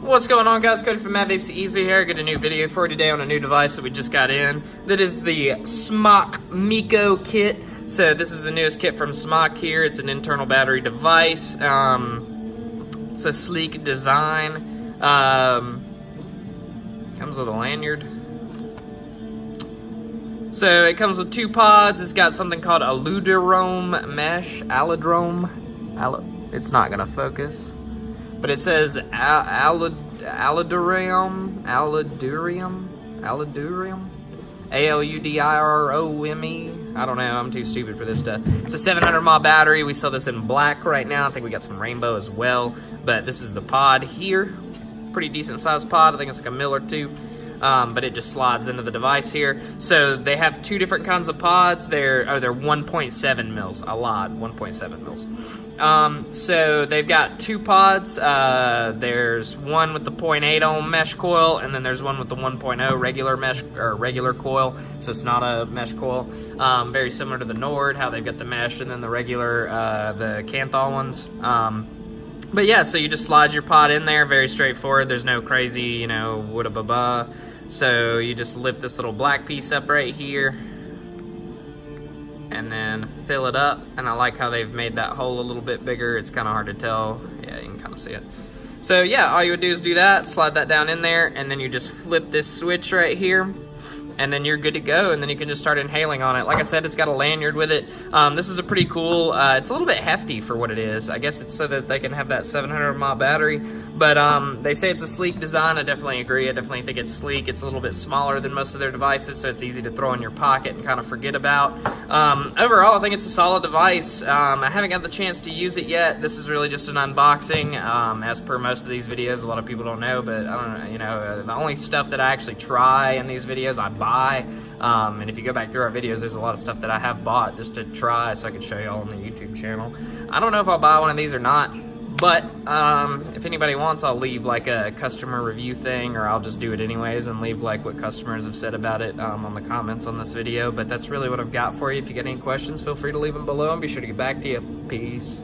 What's going on, guys? Cody from Matt Vapes Easy here. I got a new video for you today on a new device that we just got in. That is the Smok Mico kit. So this is the newest kit from Smok here. It's an internal battery device. It's a sleek design. Comes with a lanyard. So it comes with 2 pods. It's got something called Aludrome mesh. It's not gonna focus. But it says Aludurium, Aludurome. I don't know, I'm too stupid for this stuff. It's a 700 mAh battery. We sell this in black right now. I think we got some rainbow as well. But this is the pod here. Pretty decent sized pod. I think it's like a mil or 2. But it just slides into the device here. So they have 2 different kinds of pods. They're 1.7 mils, a lot, 1.7 mils. So they've got 2 pods. There's one with the 0.8 ohm mesh coil, and then there's one with the 1.0 regular mesh or regular coil. So it's not a mesh coil. Very similar to the Nord, how they've got the mesh and then the regular, the Kanthal ones. But yeah, so you just slide your pod in there, very straightforward. There's no crazy, you know, wood-a-ba-ba. So you just lift this little black piece up right here and then fill it up. And I like how they've made that hole a little bit bigger. It's kind of hard to tell. Yeah, you can kind of see it. So yeah, all you would do is do that, slide that down in there, and then you just flip this switch right here. And then you're good to go, and then you can just start inhaling on it. Like I said, it's got a lanyard with it. This is a pretty cool, it's a little bit hefty for what it is. I guess it's so that they can have that 700 mAh battery, but they say it's a sleek design. I definitely agree. I definitely think it's sleek. It's a little bit smaller than most of their devices, so it's easy to throw in your pocket and kind of forget about. Overall, I think it's a solid device. I haven't got the chance to use it yet. This is really just an unboxing. As per most of these videos, a lot of people don't know, but I don't know, you know, the only stuff that I actually try in these videos, I buy. And if you go back through our videos, there's a lot of stuff that I have bought just to try so I could show you all on the YouTube channel. I don't know if I'll buy one of these or not, but if anybody wants, I'll leave like a customer review thing, or I'll just do it anyways and leave like what customers have said about it on the comments on this video. But that's really what I've got for you. If you got any questions, feel free to leave them below and be sure to get back to you. Peace.